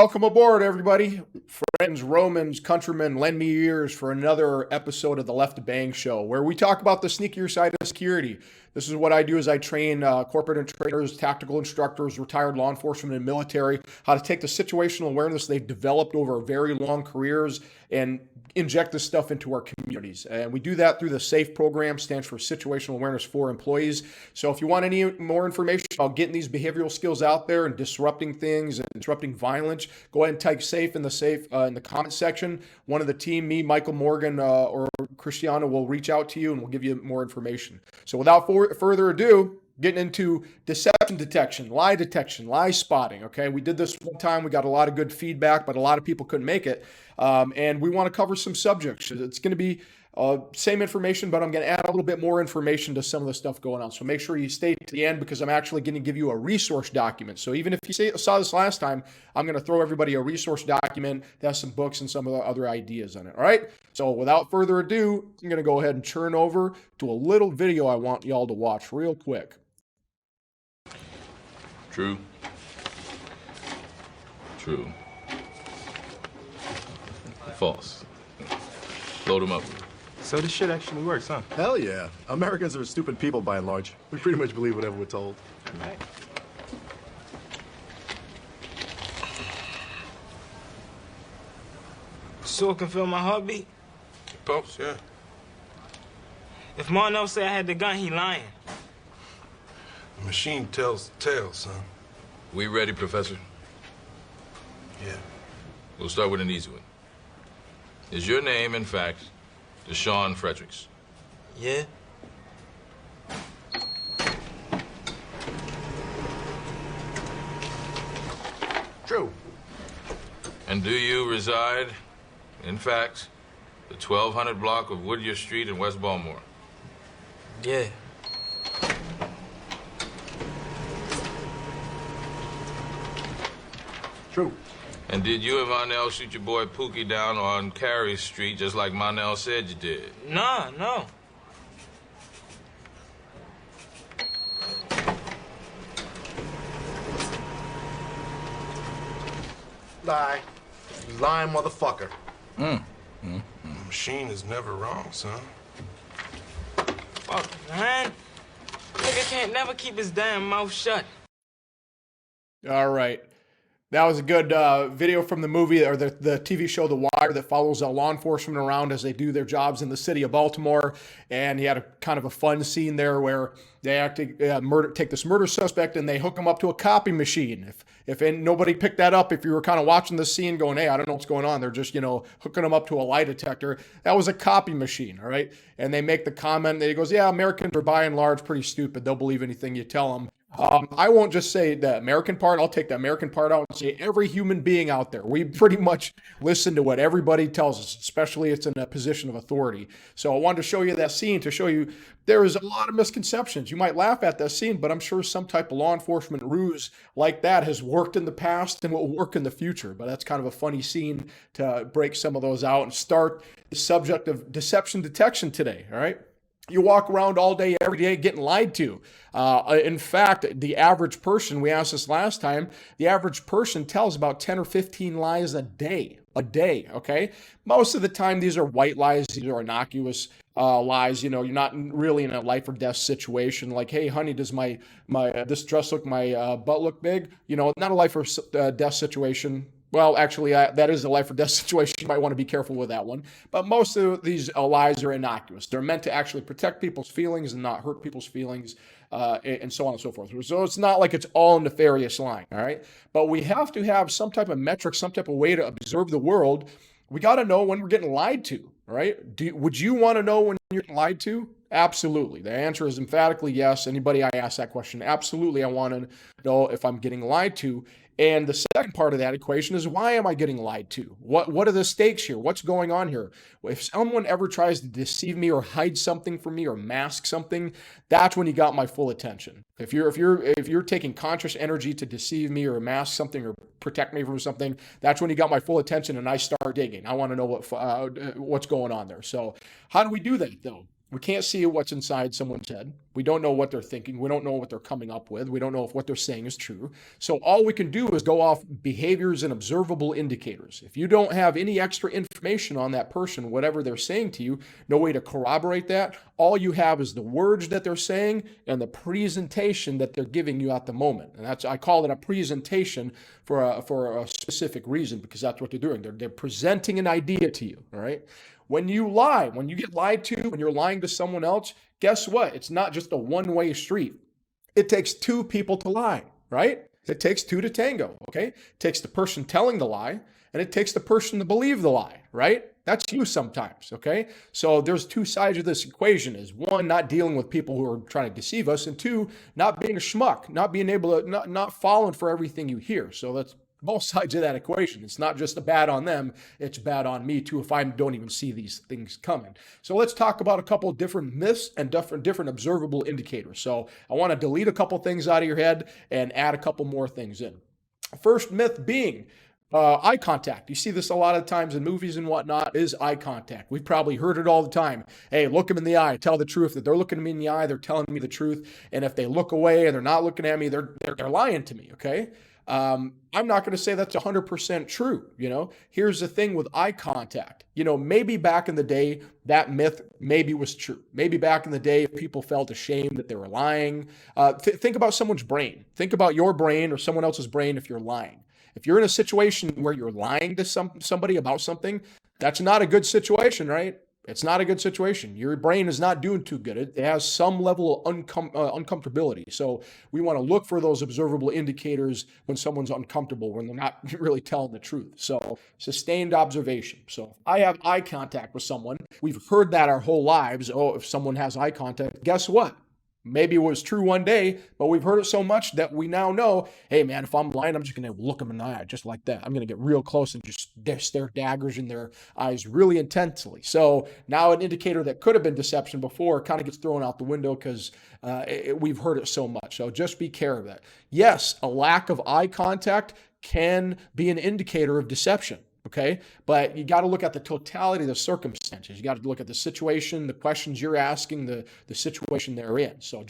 Welcome aboard, everybody. Friends, Romans, countrymen, lend me your ears for another episode of the Left to Bang Show, where we talk about the sneakier side of security. This is what I do: is I train corporate and trainers, tactical instructors, retired law enforcement and military, how to take the situational awareness they've developed over very long careers and inject this stuff into our communities. And we do that through the SAFE program, stands for Situational Awareness for Employees. So if you want any more information about getting these behavioral skills out there and disrupting things and disrupting violence, go ahead and type SAFE in the comment section. One of the team, me, Michael Morgan, or Cristiano, will reach out to you and we'll give you more information. So without further ado, getting into deception detection, lie spotting. Okay, we did this one time. We got a lot of good feedback, but a lot of people couldn't make it. And we want to cover some subjects. It's going to be same information, but I'm going to add a little bit more information to some of the stuff going on. So make sure you stay to the end, because I'm actually going to give you a resource document. So even if you saw this last time, I'm going to throw everybody a resource document that has some books and some of the other ideas on it. All right. So without further ado, I'm going to go ahead and turn over to a little video I want y'all to watch real quick. True. False. Load them up. So this shit actually works, huh? Hell yeah. Americans are stupid people by and large. We pretty much believe whatever we're told. Right. So it can feel my heartbeat? Pulse, yeah. If Marnell say I had the gun, he lying. The machine tells the tale, son. We ready, Professor? Yeah. We'll start with an easy one. Is your name, in fact, Deshaun Fredericks? Yeah? True. And do you reside, in fact, the 1200 block of Whittier Street in West Baltimore? Yeah. True. And did you and Monell shoot your boy Pookie down on Carey Street just like Monell said you did? Nah, no. Lie. You lying motherfucker. The machine is never wrong, son. Fuck, man. Nigga can't never keep his damn mouth shut. All right. That was a good video from the movie, or the TV show The Wire, that follows law enforcement around as they do their jobs in the city of Baltimore. And he had a kind of a fun scene there where they take this murder suspect and they hook him up to a copy machine. If nobody picked that up, if you were kind of watching the scene going, hey, I don't know what's going on, they're just, hooking him up to a lie detector. That was a copy machine, all right? And they make the comment, that he goes, yeah, Americans are by and large pretty stupid. They'll believe anything you tell them. I won't just say the American part. I'll take the American part out and say every human being out there. We pretty much listen to what everybody tells us, especially if it's in a position of authority. So I wanted to show you that scene to show you there is a lot of misconceptions. You might laugh at that scene, but I'm sure some type of law enforcement ruse like that has worked in the past and will work in the future. But that's kind of a funny scene to break some of those out and start the subject of deception detection today, all right? You walk around all day, every day, getting lied to. In fact, the average person, we asked this last time, the average person tells about 10 or 15 lies a day, okay? Most of the time, these are white lies. These are innocuous lies. You're not really in a life or death situation. Like, hey, honey, does my this dress look, my butt look big? Not a life or death situation. Well, actually, that is a life or death situation. You might want to be careful with that one. But most of these lies are innocuous. They're meant to actually protect people's feelings and not hurt people's feelings, and so on and so forth. So it's not like it's all nefarious lying, all right? But we have to have some type of metric, some type of way to observe the world. We got to know when we're getting lied to, all right? Would you want to know when you're getting lied to? Absolutely. The answer is emphatically yes. Anybody I ask that question, absolutely, I want to know if I'm getting lied to. And the second part of that equation is, why am I getting lied to? What are the stakes here? What's going on here? If someone ever tries to deceive me or hide something from me or mask something, that's when you got my full attention. If you're taking conscious energy to deceive me or mask something or protect me from something, that's when you got my full attention and I start digging. I want to know what's going on there. So how do we do that though? We can't see what's inside someone's head. We don't know what they're thinking. We don't know what they're coming up with. We don't know if what they're saying is true. So all we can do is go off behaviors and observable indicators. If you don't have any extra information on that person, whatever they're saying to you, no way to corroborate that, all you have is the words that they're saying and the presentation that they're giving you at the moment. And I call it a presentation for a specific reason, because that's what they're doing. They're presenting an idea to you, all right? When you lie, when you get lied to, when you're lying to someone else, guess what? It's not just a one-way street. It takes two people to lie, right? It takes two to tango, okay? It takes the person telling the lie, and it takes the person to believe the lie, right? That's you sometimes, okay? So there's two sides of this equation: is one, not dealing with people who are trying to deceive us, and two, not being a schmuck, not being able to, not falling for everything you hear. So that's both sides of that equation. It's not just a bad on them, it's bad on me too if I don't even see these things coming. So let's talk about a couple of different myths and different observable indicators. So I want to delete a couple things out of your head and add a couple more things in. First myth being eye contact. You see this a lot of times in movies and whatnot, is eye contact. We've probably heard it all the time. Hey, look them in the eye, tell the truth. If they're looking at me in the eye, they're telling me the truth. And if they look away and they're not looking at me, they're lying to me, okay? I'm not going to say that's 100% true. Here's the thing with eye contact. Maybe back in the day, that myth maybe was true. Maybe back in the day, if people felt ashamed that they were lying. Think about someone's brain. Think about your brain or someone else's brain if you're lying. If you're in a situation where you're lying to somebody about something, that's not a good situation, right? It's not a good situation. Your brain is not doing too good. It has some level of uncomfortability. So we want to look for those observable indicators when someone's uncomfortable, when they're not really telling the truth. So sustained observation. So if I have eye contact with someone, we've heard that our whole lives. Oh, if someone has eye contact, guess what? Maybe it was true one day, but we've heard it so much that we now know, hey man, if I'm lying, I'm just going to look them in the eye just like that. I'm going to get real close and just stare daggers in their eyes really intensely. So now an indicator that could have been deception before kind of gets thrown out the window because we've heard it so much. So just be careful of that. Yes, a lack of eye contact can be an indicator of deception. Okay, but you got to look at the totality of the circumstances. You got to look at the situation, the questions you're asking, the situation they're in. So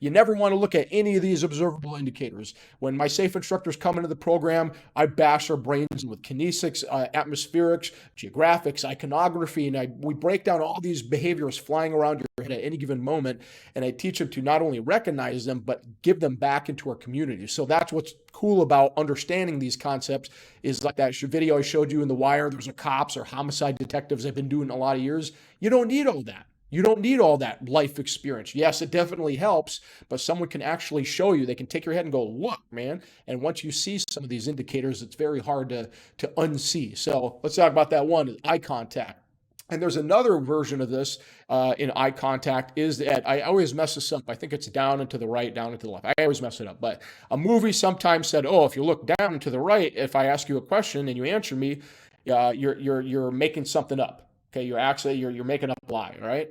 you never want to look at any of these observable indicators. When my SAFE instructors come into the program, I bash our brains with kinesics, atmospherics, geographics, iconography, and we break down all these behaviors flying around your head at any given moment, and I teach them to not only recognize them, but give them back into our community. So that's what's cool about understanding these concepts, is like that video I showed you in The Wire. There's a cops or homicide detectives they've been doing a lot of years. You don't need all that. You don't need all that life experience. Yes, it definitely helps, but someone can actually show you. They can take your head and go, look, man. And once you see some of these indicators, it's very hard to unsee. So let's talk about that one, eye contact. And there's another version of this in eye contact, is that I always mess this up. I think it's down and to the right, down and to the left. I always mess it up. But a movie sometimes said, oh, if you look down and to the right, if I ask you a question and you answer me, you're making something up. Okay, you're making up a lie, right?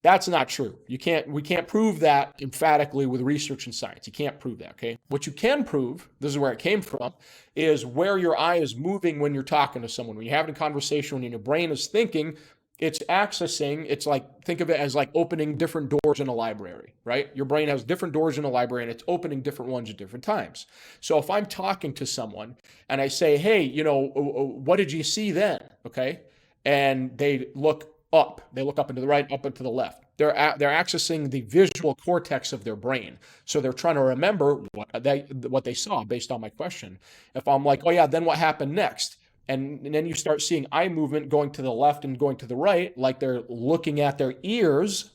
That's not true. We can't prove that emphatically with research and science. You can't prove that, okay? What you can prove, this is where it came from, is where your eye is moving when you're talking to someone. When you're having a conversation, when your brain is thinking, it's accessing, it's like, think of it as like opening different doors in a library, right? Your brain has different doors in a library and it's opening different ones at different times. So if I'm talking to someone and I say, hey, what did you see then? Okay. And they look up. They look up and to the right, up and to the left. They're accessing the visual cortex of their brain. So they're trying to remember what they saw based on my question. If I'm like, oh yeah, then what happened next? And then you start seeing eye movement going to the left and going to the right, like they're looking at their ears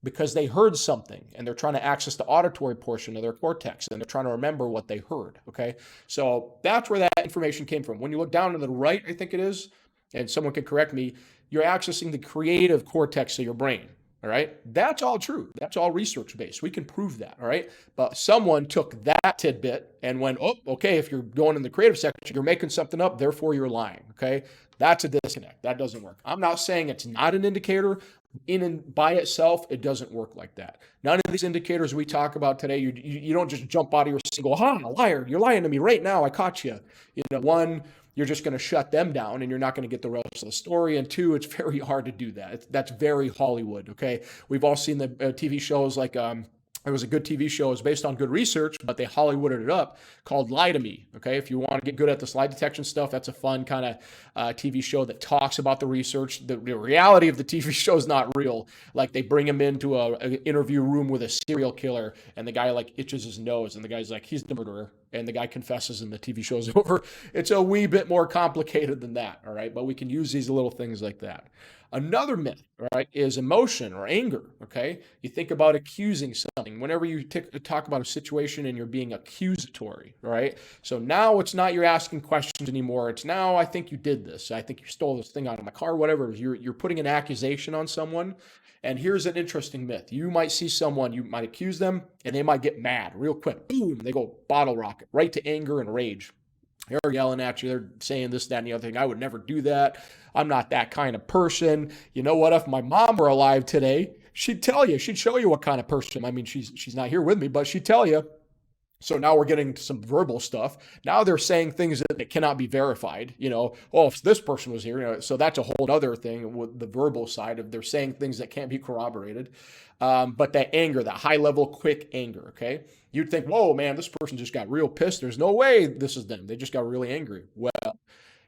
because they heard something and they're trying to access the auditory portion of their cortex and they're trying to remember what they heard, okay? So that's where that information came from. When you look down to the right, I think it is, and someone can correct me, you're accessing the creative cortex of your brain, all right? That's all true. That's all research-based. We can prove that, all right? But someone took that tidbit and went, oh, okay, if you're going in the creative section, you're making something up, therefore you're lying, okay? That's a disconnect. That doesn't work. I'm not saying it's not an indicator. In and by itself, it doesn't work like that. None of these indicators we talk about today, you don't just jump out of your seat and go, ha, liar, you're lying to me right now, I caught you. One, you're just going to shut them down and you're not going to get the rest of the story. And two, it's very hard to do that. That's very Hollywood. Okay. We've all seen the TV shows like, it was a good TV show. It was based on good research, but they Hollywooded it up called Lie to Me. Okay. If you want to get good at this lie detection stuff, that's a fun kind of TV show that talks about the research. The reality of the TV show is not real. Like they bring him into an interview room with a serial killer and the guy like itches his nose and the guy's like, he's the murderer. And the guy confesses and the TV show's over. It's a wee bit more complicated than that. All right. But we can use these little things like that. Another myth, right, is emotion or anger, okay? You think about accusing something. Whenever you talk about a situation and you're being accusatory, right? So now it's not you're asking questions anymore. It's now, I think you did this. I think you stole this thing out of my car, whatever. You're putting an accusation on someone. And here's an interesting myth. You might see someone, you might accuse them, and they might get mad real quick. Boom, they go bottle rocket, right to anger and rage. They're yelling at you. They're saying this, that, and the other thing. I would never do that. I'm not that kind of person. You know what? If my mom were alive today, she'd tell you. She'd show you what kind of person. I mean, she's not here with me, but she'd tell you. So now we're getting to some verbal stuff. Now they're saying things that cannot be verified. You know, oh, if this person was here, you know, so that's a whole other thing with the verbal side of they're saying things that can't be corroborated. But that anger, that high level, quick anger, okay? You'd think, whoa, man, this person just got real pissed. There's no way this is them. They just got really angry. Well,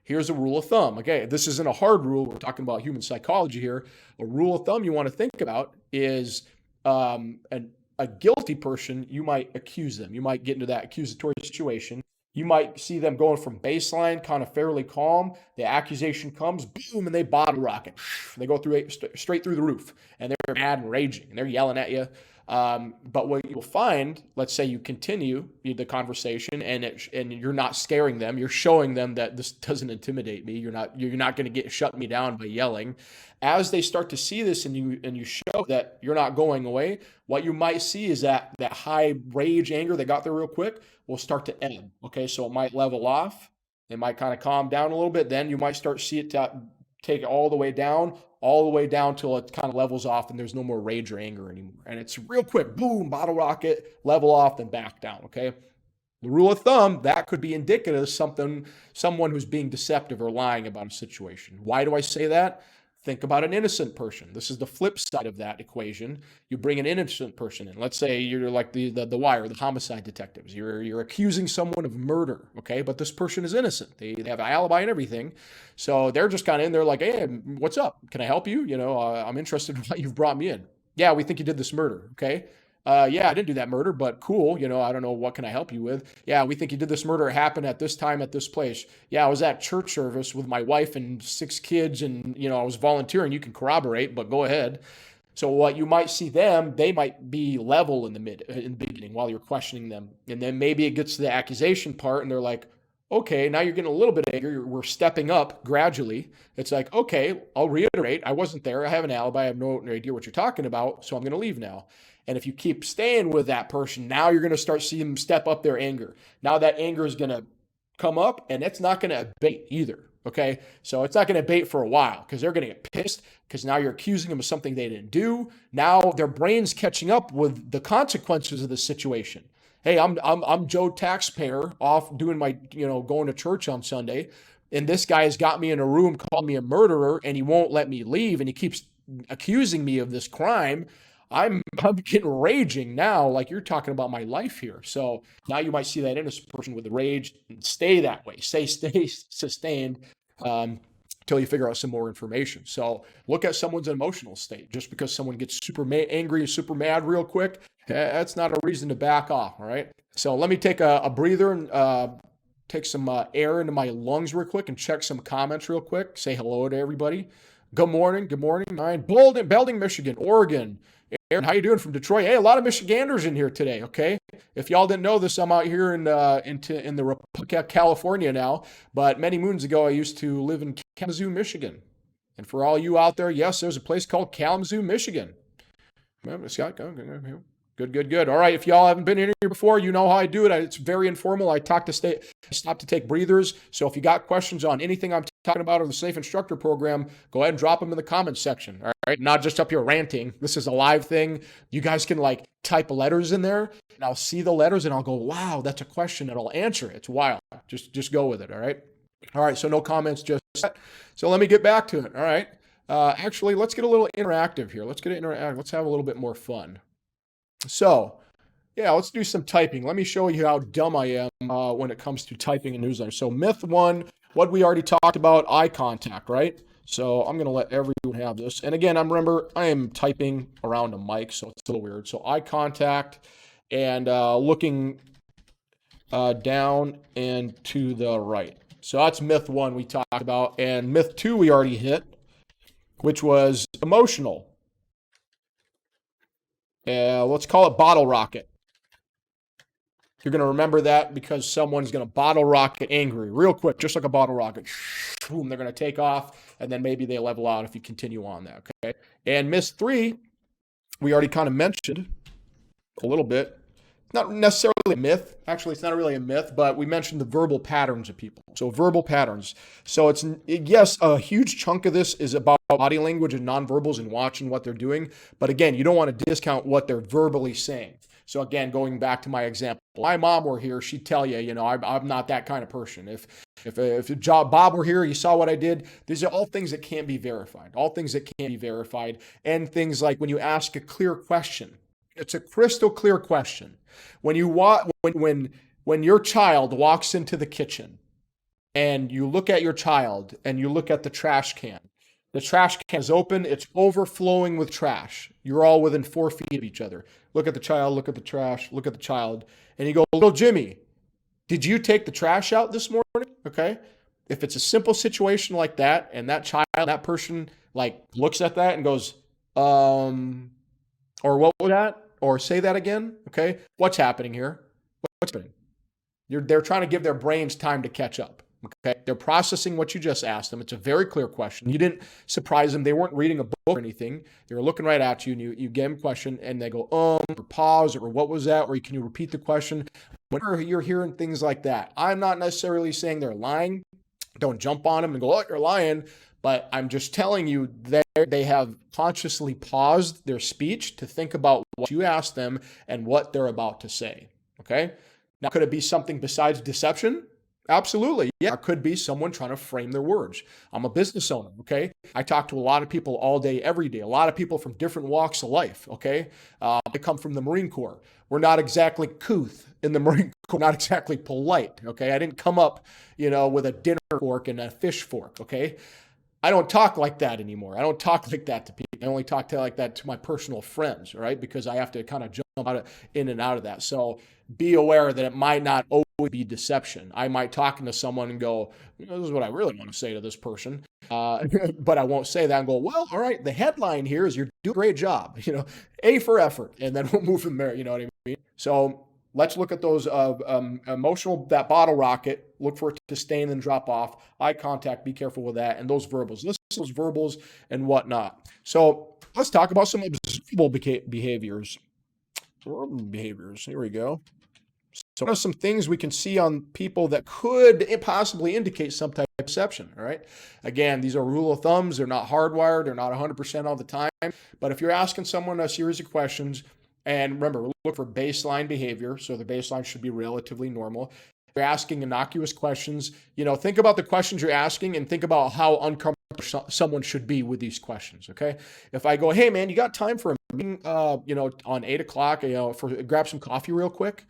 here's a rule of thumb. Okay, this isn't a hard rule. We're talking about human psychology here. A rule of thumb you want to think about is a guilty person, you might accuse them. You might get into that accusatory situation. You might see them going from baseline, kind of fairly calm. The accusation comes, boom, and they bottle rocket. They go through straight through the roof, and they're mad and raging, and they're yelling at you. But what you'll find, let's say you continue the conversation, and you're not scaring them. You're showing them that this doesn't intimidate me. You're not going to get shut me down by yelling. As they start to see this, and you show that you're not going away, what you might see is that high rage, anger that got there real quick will start to ebb. Okay, so it might level off. It might kind of calm down a little bit. Then you might start to see it take it all the way down till it kind of levels off and there's no more rage or anger anymore. And it's real quick, boom, bottle rocket, level off, then back down, okay? The rule of thumb, that could be indicative of someone who's being deceptive or lying about a situation. Why do I say that? Think about an innocent person. This is the flip side of that equation. You bring an innocent person in. Let's say you're like the Wire, the homicide detectives. You're accusing someone of murder, okay? But this person is innocent. They have an alibi and everything. So they're just kind of in there like, hey, what's up? Can I help you? You know, I'm interested in why you've brought me in. Yeah, we think you did this murder, okay? Yeah, I didn't do that murder, but cool. You know, I don't know. What can I help you with? Yeah, we think you did this murder. It happened at this time at this place. Yeah, I was at church service with my wife and 6 kids and, you know, I was volunteering. You can corroborate, but go ahead. So what you might see them, they might be level in the beginning while you're questioning them. And then maybe it gets to the accusation part and they're like, okay, now you're getting a little bit angry. We're stepping up gradually. It's like, okay, I'll reiterate. I wasn't there. I have an alibi. I have no idea what you're talking about. So I'm going to leave now. And if you keep staying with that person, now you're going to start seeing them step up their anger. Now that anger is going to come up and it's not going to abate either. Okay. So it's not going to abate for a while because they're going to get pissed because now you're accusing them of something they didn't do. Now their brain's catching up with the consequences of the situation. Hey, I'm Joe taxpayer off doing my, going to church on Sunday. And this guy has got me in a room, called me a murderer, and he won't let me leave. And he keeps accusing me of this crime. I'm getting raging now, like you're talking about my life here. So now you might see that innocent person with the rage and stay that way, stay sustained until you figure out some more information. So look at someone's emotional state. Just because someone gets super angry, super mad real quick, that's not a reason to back off, all right? So let me take a breather and take some air into my lungs real quick and check some comments real quick. Say hello to everybody. Good morning. All right. Belding, Michigan, Oregon. Aaron, how you doing from Detroit? Hey, a lot of Michiganders in here today, okay? If y'all didn't know this, I'm out here in the Republic of California now, but many moons ago, I used to live in Kalamazoo, Michigan. And for all you out there, yes, there's a place called Kalamazoo, Michigan. Scott, good. All right, if y'all haven't been in here before, you know how I do it. It's very informal. I stop to take breathers. So if you got questions on anything I'm talking about or the Safe Instructor program, go ahead and drop them in the comments section. All right, not just up here ranting. This is a live thing. You guys can type letters in there, and I'll see the letters, and I'll go, wow, that's a question, and I'll answer it. It's wild. Just go with it. All right. All right, so no comments just yet. So let me get back to it. All right. Actually, let's get a little interactive here. Let's get interactive. Let's have a little bit more fun. So, yeah, let's do some typing. Let me show you how dumb I am when it comes to typing in newsletters. So, myth one, what we already talked about, eye contact, right? So, I'm going to let everyone have this. And again, I am typing around a mic, so it's a little weird. So, eye contact and looking down and to the right. So, that's myth one we talked about. And myth two we already hit, which was emotional. Let's call it bottle rocket. You're going to remember that because someone's going to bottle rocket angry real quick, just like a bottle rocket. Boom, they're going to take off, and then maybe they level out if you continue on that, okay? And myth three, we already kind of mentioned a little bit. Not necessarily a myth. Actually, it's not really a myth, but we mentioned the verbal patterns of people. So verbal patterns. So yes, a huge chunk of this is about body language and nonverbals and watching what they're doing. But again, you don't want to discount what they're verbally saying. So again, going back to my example, my mom were here, she'd tell you, I'm not that kind of person. If Bob were here, you saw what I did. These are all things that can't be verified. All things that can't be verified, and things like when you ask a clear question. It's a crystal clear question. When your child walks into the kitchen and you look at your child and you look at the trash can is open, it's overflowing with trash. You're all within 4 feet of each other. Look at the child, look at the trash, look at the child, and you go, little Jimmy, did you take the trash out this morning? Okay. If it's a simple situation like that, and that person like looks at that and goes, or what was that? Or say that again. Okay. What's happening here? What's happening? They're trying to give their brains time to catch up. Okay. They're processing what you just asked them. It's a very clear question. You didn't surprise them. They weren't reading a book or anything. They were looking right at you, and you gave them a question and they go, or pause, or what was that? Or can you repeat the question? Whenever you're hearing things like that, I'm not necessarily saying they're lying. Don't jump on them and go, oh, you're lying. But I'm just telling you that they have consciously paused their speech to think about what you asked them and what they're about to say. Okay? Now, could it be something besides deception? Absolutely. Yeah, it could be someone trying to frame their words. I'm a business owner, okay? I talk to a lot of people all day, every day, a lot of people from different walks of life, okay? I come from the Marine Corps. We're not exactly couth in the Marine Corps, not exactly polite, okay? I didn't come up, with a dinner fork and a fish fork, okay? I don't talk like that anymore. I don't talk like that to people. I only talk like that to my personal friends, right? Because I have to kind of jump in and out of that. So be aware that it might not always be deception. I might talk to someone and go, this is what I really want to say to this person. But I won't say that and go, well, all right, the headline here is you're doing a great job, A for effort. And then we'll move from there, you know what I mean? So let's look at those emotional, that bottle rocket, look for it to stain and drop off, eye contact, be careful with that, and those verbals. Listen to those verbals and whatnot. So let's talk about some observable behaviors. Here we go. So what are some things we can see on people that could possibly indicate some type of deception, all right? Again, these are rule of thumbs. They're not hardwired. They're not 100% all the time. But if you're asking someone a series of questions, and remember, look for baseline behavior, so the baseline should be relatively normal. If you're asking innocuous questions, think about the questions you're asking and think about how uncomfortable someone should be with these questions, okay? If I go, hey, man, you got time for a meeting, on 8 o'clock, grab some coffee real quick?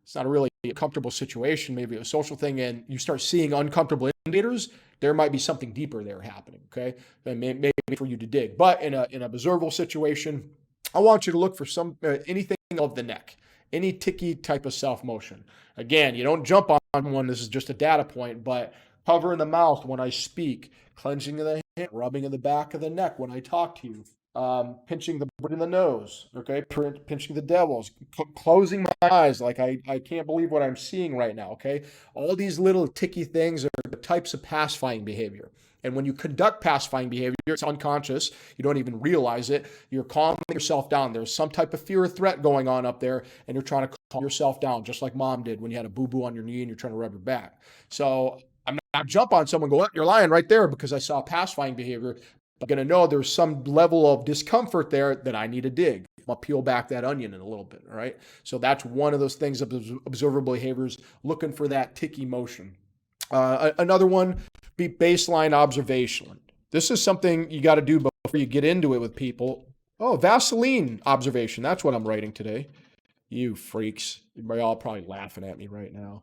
It's not a really comfortable situation, maybe a social thing, and you start seeing uncomfortable indicators, there might be something deeper there happening, okay? And maybe for you to dig. But in an observable situation, I want you to look for anything of the neck, any ticky type of self motion. Again, you don't jump on one. This is just a data point, but hover in the mouth when I speak, clenching of the hand, rubbing in the back of the neck when I talk to you, pinching the bird in the nose, okay, pinching the devils, closing my eyes like I can't believe what I'm seeing right now, okay? All these little ticky things are the types of pacifying behavior. And when you conduct pacifying behavior, it's unconscious. You don't even realize it. You're calming yourself down. There's some type of fear or threat going on up there, and you're trying to calm yourself down, just like mom did when you had a boo-boo on your knee and you're trying to rub her back. So I'm not jump on someone and go, oh, you're lying right there because I saw pacifying behavior. I'm going to know there's some level of discomfort there that I need to dig. I'll peel back that onion in a little bit, all right? So that's one of those things of observable behaviors, looking for that ticky motion. Another one, be baseline observation. This is something you got to do before you get into it with people. Oh, Vaseline observation. That's what I'm writing today. You freaks. You're all probably laughing at me right now.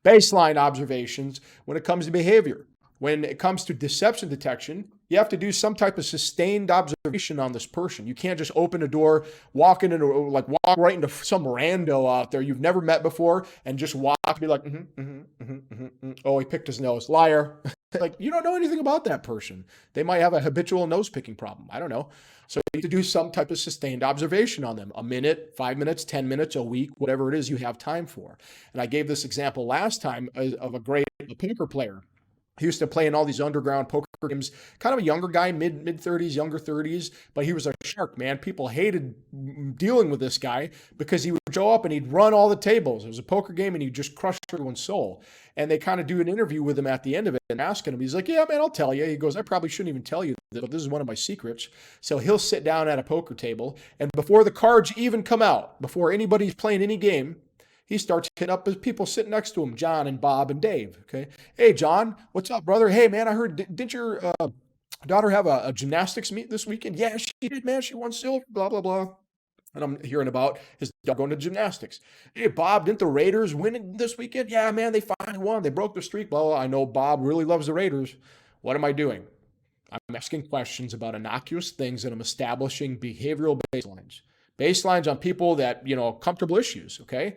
Baseline observations when it comes to behavior. When it comes to deception detection, you have to do some type of sustained observation on this person. You can't just open a door, walk right into some rando out there you've never met before, and just walk and be like, oh, he picked his nose. Liar. Like, you don't know anything about that person. They might have a habitual nose picking problem. I don't know. So you need to do some type of sustained observation on them. A minute, 5 minutes, 10 minutes, a week, whatever it is you have time for. And I gave this example last time of a great poker player. He used to play in all these underground poker games, kind of a younger guy, mid 30s, younger 30s, but he was a shark, man. People hated dealing with this guy because he would show up and he'd run all the tables. It was a poker game and he'd just crush everyone's soul. And they kind of do an interview with him at the end of it and asking him, he's like, yeah, man, I'll tell you. He goes, I probably shouldn't even tell you this, but this is one of my secrets. So he'll sit down at a poker table, and before the cards even come out, before anybody's playing any game, he starts hitting up his people sitting next to him, John and Bob and Dave. Okay. Hey, John, what's up, brother? Hey, man, I heard, didn't your daughter have a gymnastics meet this weekend? Yeah, she did, man. She won silver, blah, blah, blah. And I'm hearing about his dog going to gymnastics. Hey, Bob, didn't the Raiders win this weekend? Yeah, man, they finally won. They broke the streak. Blah, blah. I know Bob really loves the Raiders. What am I doing? I'm asking questions about innocuous things, and I'm establishing behavioral baselines. Baselines on people that, comfortable issues, okay?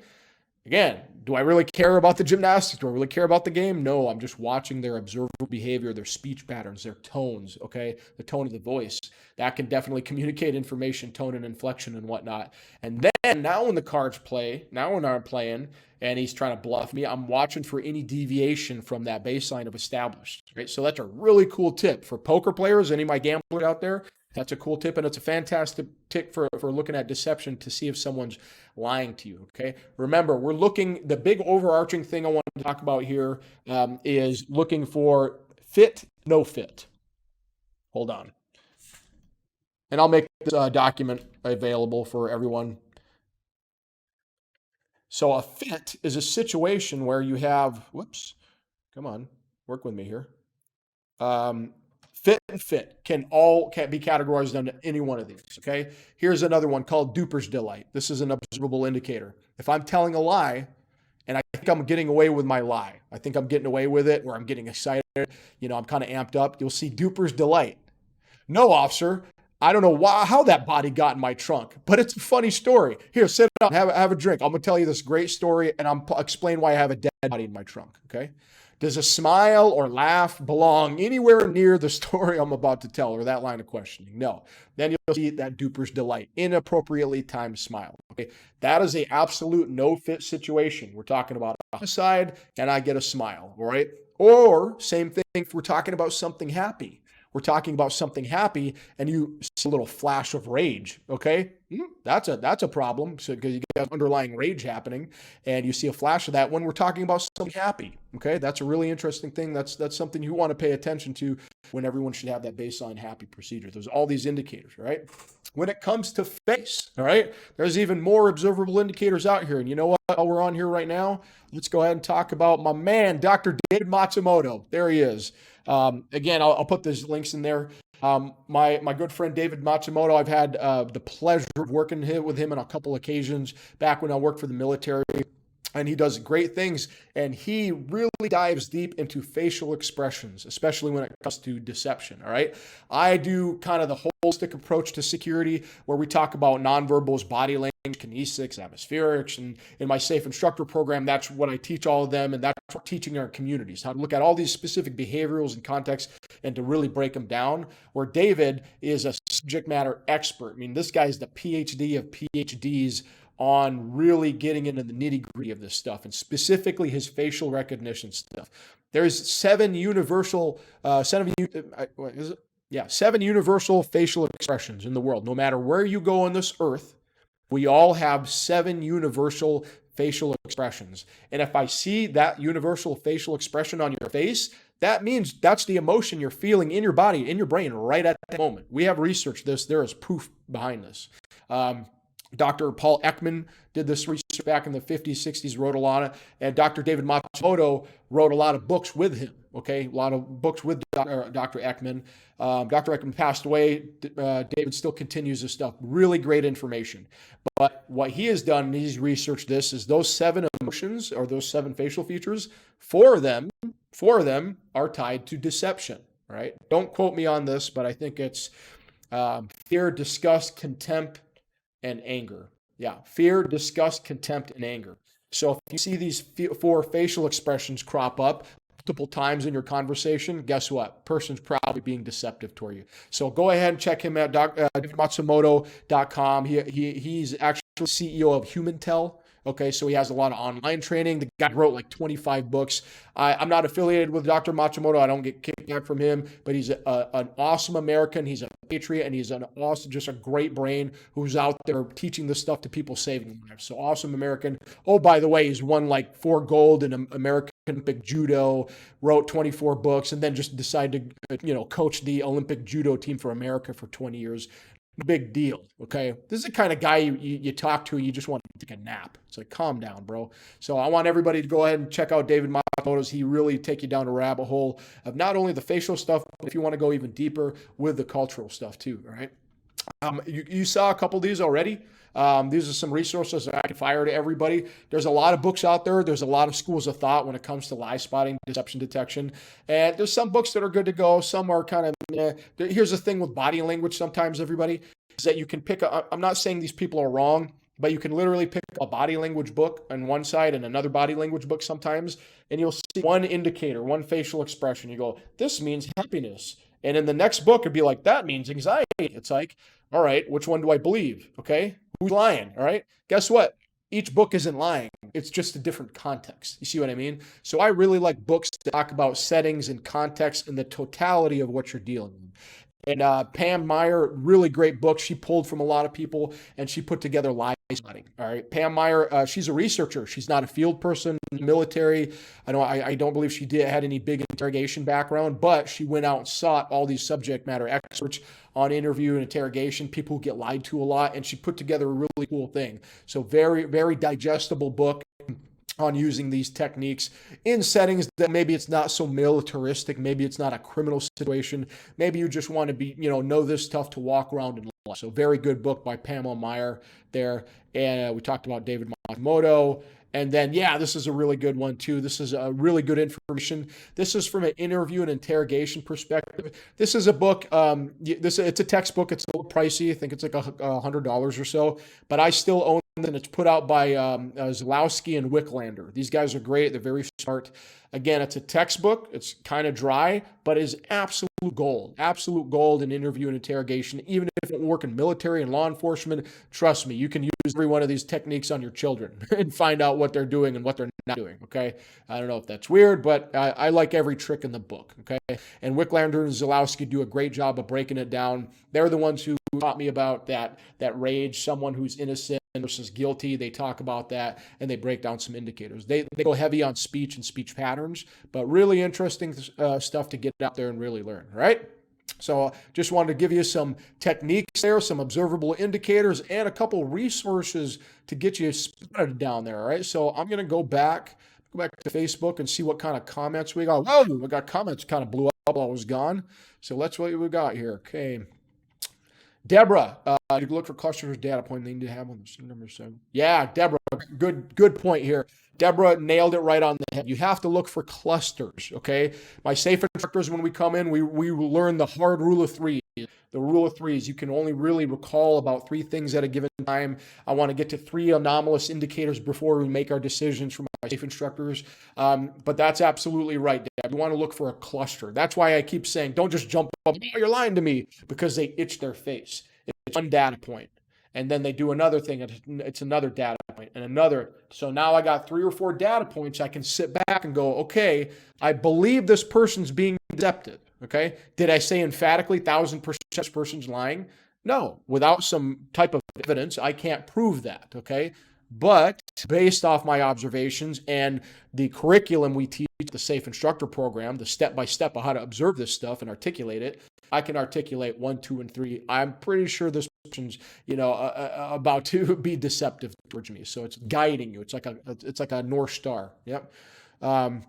Again, do I really care about the gymnastics? Do I really care about the game? No, I'm just watching their observable behavior, their speech patterns, their tones, okay? The tone of the voice. That can definitely communicate information, tone and inflection and whatnot. And then now when the cards play, now when I'm playing and he's trying to bluff me, I'm watching for any deviation from that baseline of established, right? So that's a really cool tip for poker players, any of my gamblers out there. That's a cool tip, and it's a fantastic tip for looking at deception to see if someone's lying to you, okay? Remember, the big overarching thing I want to talk about here is looking for fit, no fit. Hold on. And I'll make this document available for everyone. So a fit is a situation where you have, come on, work with me here. Fit and fit can be categorized under any one of these, okay? Here's another one called duper's delight. This is an observable indicator. If I'm telling a lie and I think I'm getting away with my lie, I think I'm getting away with it, or I'm getting excited, I'm kind of amped up, you'll see duper's delight. No, officer, I don't know how that body got in my trunk, but it's a funny story. Here, sit down, have a drink. I'm going to tell you this great story, and I'm explain why I have a dead body in my trunk, okay? Does a smile or laugh belong anywhere near the story I'm about to tell or that line of questioning? No. Then you'll see that duper's delight, inappropriately timed smile. Okay, that is a absolute no-fit situation. We're talking about homicide, and I get a smile, all right? Or same thing if we're talking about something happy. We're talking about something happy, and you see a little flash of rage. Okay, that's a problem. So because you got underlying rage happening, and you see a flash of that when we're talking about something happy. Okay, that's a really interesting thing. That's something you want to pay attention to when everyone should have that baseline happy procedure. There's all these indicators, right? When it comes to face, all right, there's even more observable indicators out here. And you know what? While we're on here right now, let's go ahead and talk about my man, Dr. David Matsumoto. There he is. Again, I'll put those links in there. My good friend David Matsumoto, I've had the pleasure of working with him on a couple occasions back when I worked for the military. And he does great things, and he really dives deep into facial expressions, especially when it comes to deception, all right? I do kind of the holistic approach to security where we talk about nonverbals, body language, kinesics, atmospherics, and in my Safe Instructor program, that's what I teach all of them, and that's what we're teaching our communities, how to look at all these specific behaviorals and contexts and to really break them down, where David is a subject matter expert. I mean, this guy's the PhD of PhDs on really getting into the nitty-gritty of this stuff, and specifically his facial recognition stuff. There's seven universal facial expressions in the world. No matter where you go on this earth, we all have 7 universal facial expressions. And if I see that universal facial expression on your face, that means that's the emotion you're feeling in your body, in your brain right at that moment. We have researched this. There is proof behind this. Dr. Paul Ekman did this research back in the 50s, 60s, wrote a lot of, and Dr. David Matsumoto wrote a lot of books with him. Okay, a lot of books with Dr. Ekman. Dr. Ekman passed away. David still continues this stuff. Really great information. But what he has done, and he's researched this, is those 7 emotions or those 7 facial features, 4 of them are tied to deception. Right? Don't quote me on this, but I think it's fear, disgust, contempt, and anger. Yeah, fear, disgust, contempt, and anger. So if you see these 4 facial expressions crop up multiple times in your conversation, guess what? Person's probably being deceptive toward you. So go ahead and check him at davidmatsumoto.com. He's actually CEO of HumanTel. Okay, so he has a lot of online training. The guy wrote like 25 books. I'm not affiliated with Dr. Matsumoto. I don't get kickback from him, but he's an awesome American. He's a patriot, and he's an awesome, just a great brain who's out there teaching this stuff to people, saving lives. So awesome American. Oh, by the way, he's won like 4 gold in American Olympic judo, wrote 24 books, and then just decided to, coach the Olympic judo team for America for 20 years. Big deal, okay? This is the kind of guy you talk to, you just want to take a nap. It's like, calm down, bro. So I want everybody to go ahead and check out David Matsumoto's. He really take you down a rabbit hole of not only the facial stuff, but if you want to go even deeper with the cultural stuff too, all right? You saw a couple of these already. These are some resources that I can fire to everybody. There's a lot of books out there. There's a lot of schools of thought when it comes to lie spotting, deception detection. And there's some books that are good to go. Some are kind of, Here's the thing with body language sometimes, everybody, is that you can pick I'm not saying these people are wrong, but you can literally pick a body language book on one side and another body language book sometimes, and you'll see one indicator, one facial expression. You go, this means happiness. And in the next book, it'd be like, that means anxiety. It's like, all right, which one do I believe? Okay, who's lying? All right, guess what? Each book isn't lying. It's just a different context. You see what I mean? So I really like books that talk about settings and context and the totality of what you're dealing with. And Pam Meyer, really great book. She pulled from a lot of people, and she put together lie spotting. All right, Pam Meyer, she's a researcher. She's not a field person in the military. I don't believe she had any big interrogation background, but she went out and sought all these subject matter experts on interview and interrogation, people who get lied to a lot, and she put together a really cool thing. So very, very digestible book on using these techniques in settings that maybe it's not so militaristic, maybe it's not a criminal situation, maybe you just want to be, know this stuff to walk around in life. So very good book by Pamela Meyer there. And we talked about David Matsumoto. And then, this is a really good one too. This is a really good information. This is from an interview and interrogation perspective. This is a book. It's a textbook. It's a little pricey. I think it's like $100 or so, but I still own it, and it's put out by Zalowski and Wicklander. These guys are great. They're very smart. Again, it's a textbook. It's kind of dry, but is absolute gold in interview and interrogation. Even if it work in military and law enforcement, trust me, you can use every one of these techniques on your children and find out what they're doing and what they're not doing. Okay, I don't know if that's weird, but I like every trick in the book. Okay, and Wicklander and Zalowski do a great job of breaking it down. They're the ones who taught me about that rage, someone who's innocent versus guilty. They talk about that, and they break down some indicators. They go heavy on speech and speech patterns, but really interesting stuff to get out there and really learn, right? So just wanted to give you some techniques there, some observable indicators, and a couple resources to get you spotted down there, all right? So I'm going to go back to Facebook and see what kind of comments we got. Whoa, we got comments kind of blew up while I was gone. So let's see what we got here. Okay. Deborah, you can look for clusters of data point they need to have on the number 7. Yeah, Deborah, good point here. Deborah nailed it right on the head. You have to look for clusters, okay? My safe instructors, when we come in, we learn the hard rule of 3. The rule of 3 is you can only really recall about 3 things at a given time. I want to get to 3 anomalous indicators before we make our decisions for my safe instructors. But that's absolutely right, Deb. You want to look for a cluster. That's why I keep saying, don't just jump up, oh, you're lying to me, because they itch their face. It's one data point. And then they do another thing, and it's another data point, and another. So now I got 3 or 4 data points. I can sit back and go, okay, I believe this person's being deceptive. Okay, did I say emphatically 1,000% this person's lying? No, without some type of evidence, I can't prove that. Okay, but based off my observations and the curriculum we teach, the Safe Instructor program, the step-by-step of how to observe this stuff and articulate it, I can articulate 1, 2, and 3. I'm pretty sure this about to be deceptive towards me. So it's guiding you. It's like a North Star. Yep. Um,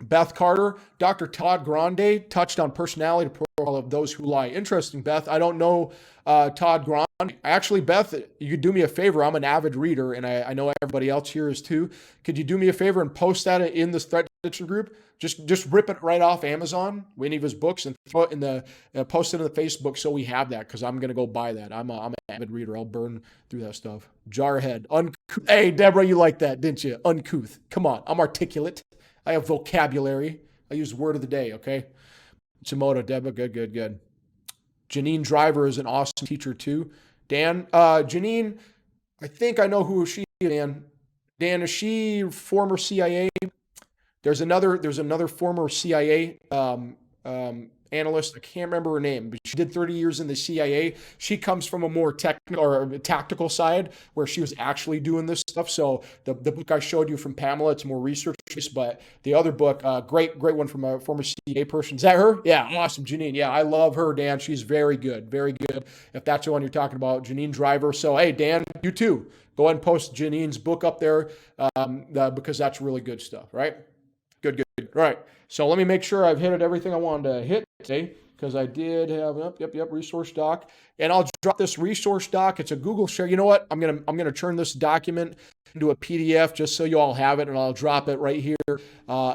Beth Carter, Dr. Todd Grande touched on personality profile of those who lie. Interesting, Beth. I don't know Todd Grande. Actually, Beth, you could do me a favor. I'm an avid reader, and I know everybody else here is too. Could you do me a favor and post that in this threat detection group? Just rip it right off Amazon, any of his books, and throw it in the post it in the Facebook so we have that, because I'm gonna go buy that. I'm an avid reader. I'll burn through that stuff. Jarhead, uncouth. Hey, Deborah, you like that, didn't you? Uncouth. Come on, I'm articulate. I have vocabulary. I use word of the day, okay? Chimoto, Deborah, good. Janine Driver is an awesome teacher too. Dan, Janine, I think I know who she is, Dan. Dan, is she former CIA? There's another former CIA analyst. I can't remember her name, but she did 30 years in the CIA. She comes from a more technical or tactical side where she was actually doing this stuff. So the book I showed you from Pamela, it's more research based, but the other book, great one from a former CIA person. Is that her? Yeah, awesome, Janine. Yeah, I love her, Dan. She's very good, very good. If that's the one you're talking about, Janine Driver. So hey, Dan, you too. Go ahead and post Janine's book up there because that's really good stuff, right? Good. All right. So let me make sure I've hit everything I wanted to hit today, because I did have resource doc, and I'll drop this resource doc. It's a Google share. You know what? I'm gonna turn this document into a PDF just so you all have it, and I'll drop it right here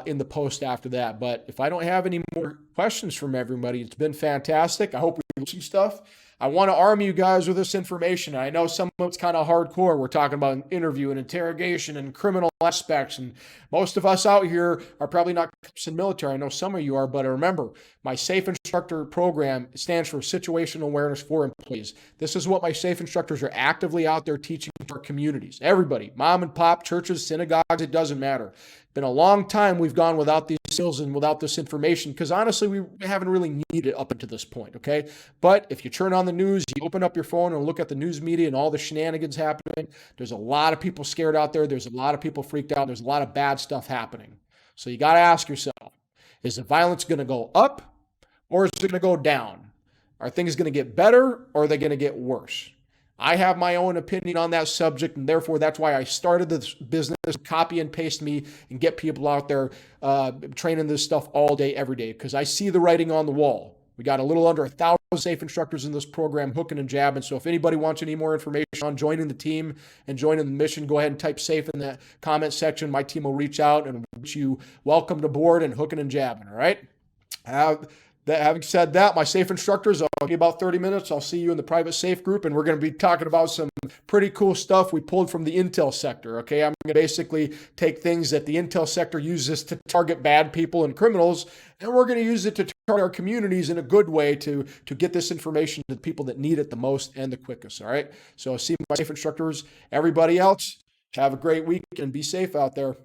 in the post after that. But if I don't have any more questions from everybody, it's been fantastic. I hope we learned some stuff. I want to arm you guys with this information. I know some of it's kind of hardcore. We're talking about an interview and interrogation and criminal aspects. And most of us out here are probably not cops and military. I know some of you are, but remember, my Safe Instructor program stands for Situational Awareness for Employees. This is what my Safe Instructors are actively out there teaching to our communities. Everybody, mom and pop, churches, synagogues, it doesn't matter. Been a long time we've gone without these skills and without this information, because honestly, we haven't really needed it up until this point, okay? But if you turn on the news, you open up your phone and look at the news media and all the shenanigans happening, there's a lot of people scared out there. There's a lot of people freaked out. There's a lot of bad stuff happening. So you got to ask yourself, is the violence going to go up or is it going to go down? Are things going to get better or are they going to get worse? I have my own opinion on that subject, and therefore that's why I started this business, copy and paste me, and get people out there training this stuff all day, every day, because I see the writing on the wall. We got a little under 1,000 safe instructors in this program, hooking and jabbing. So if anybody wants any more information on joining the team and joining the mission, go ahead and type SAFE in the comment section. My team will reach out and wish you welcome to board and hooking and jabbing, all right? Having said that, my safe instructors, I'll give you about 30 minutes. I'll see you in the private safe group, and we're going to be talking about some pretty cool stuff we pulled from the intel sector, okay? I'm going to basically take things that the intel sector uses to target bad people and criminals, and we're going to use it to target our communities in a good way to get this information to the people that need it the most and the quickest, all right? So see my safe instructors. Everybody else, have a great week and be safe out there.